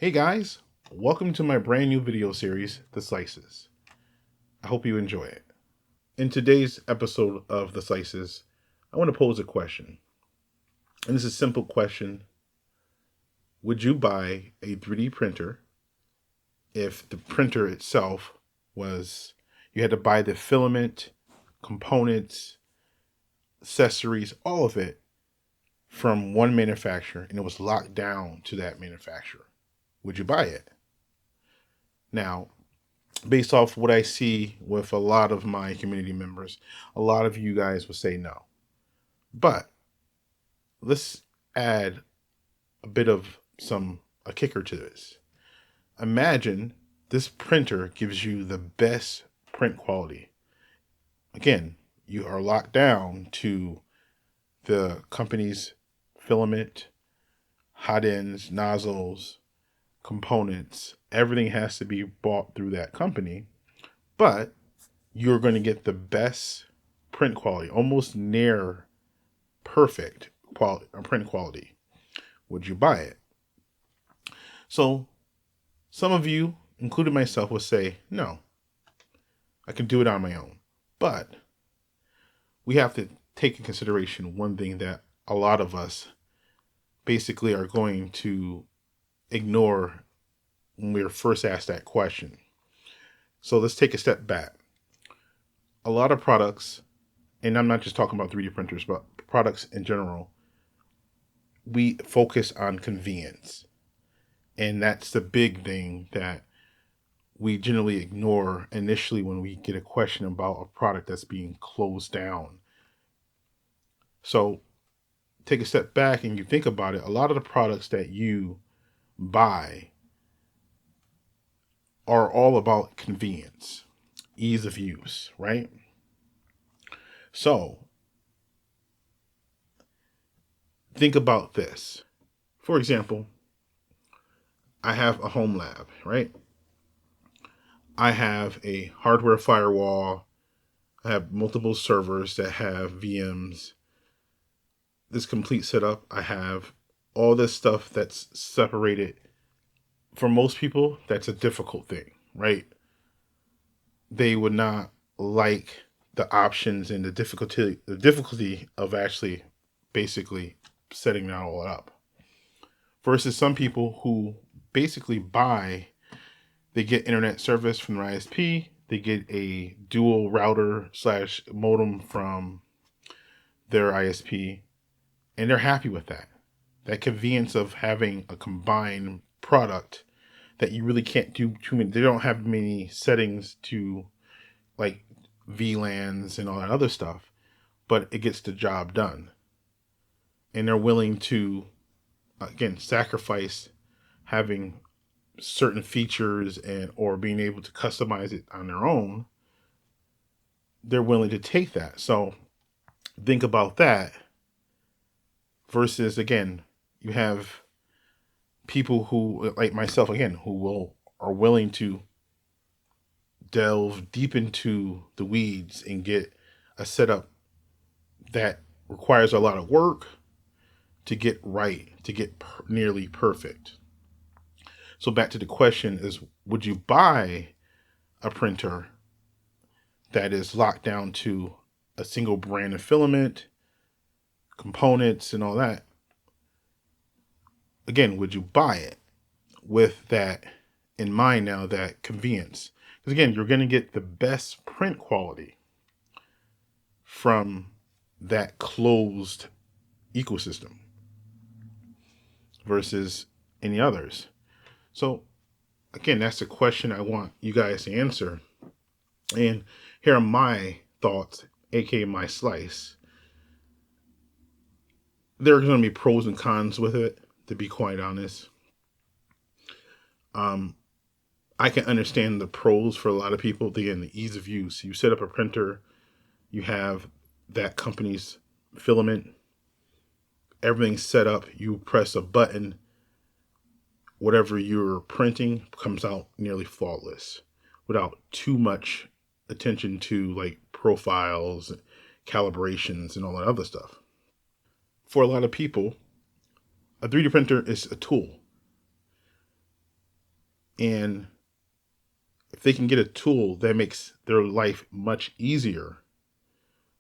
Hey guys, welcome to my brand new video series, The Slices. I hope you enjoy it. In today's episode of The Slices, I want to pose a question. And this is a simple question. Would you buy a 3D printer if the printer itself was, you had to buy the filament, components, accessories, all of it from one manufacturer and it was locked down to that manufacturer? Would you buy it? Now, based off what I see with a lot of my community members, a lot of you guys will say no. But let's add a bit of a kicker to this. Imagine this printer gives you the best print quality. Again, you are locked down to the company's filament, hot ends, nozzles, components. Everything has to be bought through that company. But you're going to get the best print quality, almost near perfect quality print quality. Would you buy it? So some of you, including myself, will say, no, I can do it on my own. But we have to take in consideration one thing that a lot of us basically are going to ignore when we are first asked that question. So let's take a step back. A lot of products, and I'm not just talking about 3D printers, but products in general, we focus on convenience. And that's the big thing that we generally ignore initially when we get a question about a product that's being closed down. So take a step back and you think about it. A lot of the products that you buy are all about convenience, ease of use, right? So think about this. For example, I have a home lab, right? I have a hardware firewall. I have multiple servers that have VMs. This complete setup, I have all this stuff that's separated. For most people, that's a difficult thing, right? They would not like the options and the difficulty of actually basically setting that all up. Versus some people who basically they get internet service from their ISP, they get a dual router slash modem from their ISP, and they're happy with that. That convenience of having a combined product that you really can't do too many. They don't have many settings to like VLANs and all that other stuff, but it gets the job done. And they're willing to, again, sacrifice having certain features and or being able to customize it on their own. They're willing to take that. So think about that versus, again, you have people who, like myself, again, are willing to delve deep into the weeds and get a setup that requires a lot of work to get right, to get nearly perfect. So back to the question is, would you buy a printer that is locked down to a single brand of filament, components, and all that? Again, would you buy it with that in mind now, that convenience? Because again, you're going to get the best print quality from that closed ecosystem versus any others. So again, that's the question I want you guys to answer. And here are my thoughts, aka my slice. There are going to be pros and cons with it, to be quite honest. I can understand the pros for a lot of people. Again, the ease of use. You set up a printer, you have that company's filament, everything's set up. You press a button, whatever you're printing comes out nearly flawless without too much attention to like profiles, calibrations, and all that other stuff. For a lot of people, a 3D printer is a tool. And if they can get a tool that makes their life much easier,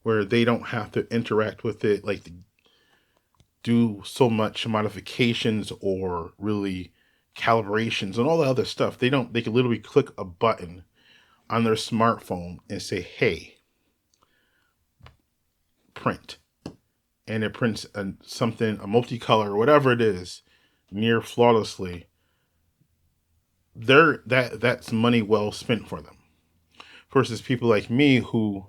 where they don't have to interact with it, like do so much modifications or really calibrations and all the other stuff. They can literally click a button on their smartphone and say, hey, print. And it prints a multicolor or whatever it is, near flawlessly. That's money well spent for them. Versus people like me who,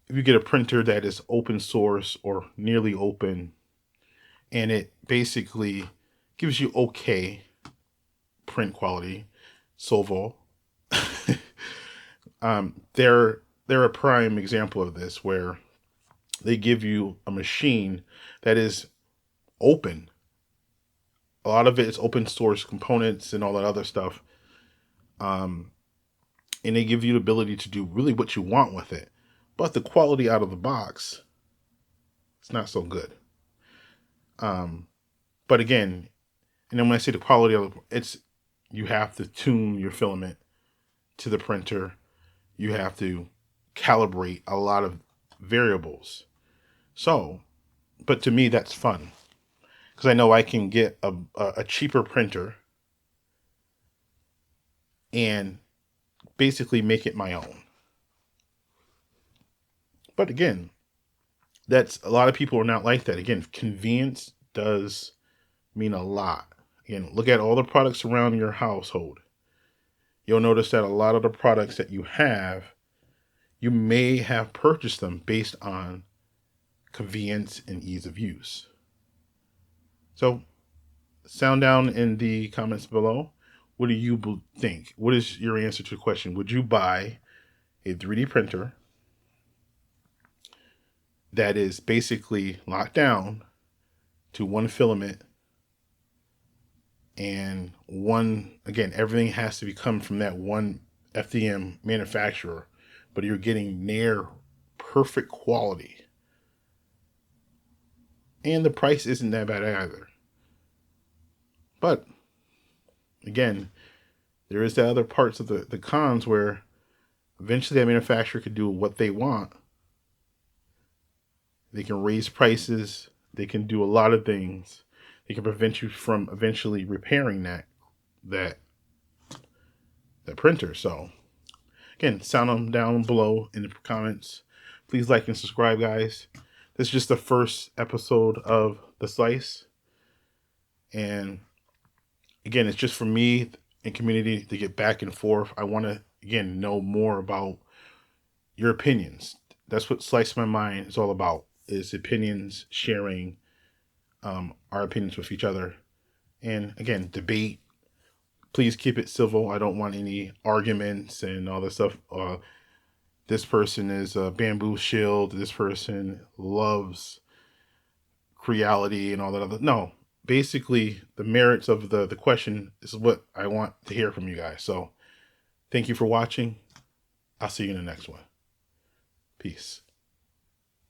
if you get a printer that is open source or nearly open, and it basically gives you okay print quality, Solvol, they're a prime example of this, where they give you a machine that is open. A lot of it is open source components and all that other stuff. And they give you the ability to do really what you want with it. But the quality out of the box, it's not so good. But again, and then when I say the quality of it's, you have to tune your filament to the printer. You have to calibrate a lot of variables. So, but to me, that's fun, because I know I can get a cheaper printer and basically make it my own. But again, that's, a lot of people are not like that. Again, convenience does mean a lot. Again, look at all the products around your household. You'll notice that a lot of the products that you have, you may have purchased them based on convenience and ease of use. So sound down in the comments below. What do you think? What is your answer to the question? Would you buy a 3D printer that is basically locked down to one filament, and again, everything has to be come from that one FDM manufacturer, but you're getting near perfect quality, and the price isn't that bad either? But again, there is the other parts of the cons, where eventually that manufacturer could do what they want. They can raise prices. They can do a lot of things. They can prevent you from eventually repairing that printer. So again, sound them down below in the comments. Please like and subscribe, guys. This is just the first episode of The Slice. And again, it's just for me and community to get back and forth. I want to, again, know more about your opinions. That's what Slice My Mind is all about, is opinions, sharing our opinions with each other. And again, debate. Please keep it civil. I don't want any arguments and all this stuff. This person is a bamboo shield. This person loves Creality and all that other. No, basically the merits of the question is what I want to hear from you guys. So thank you for watching. I'll see you in the next one. Peace.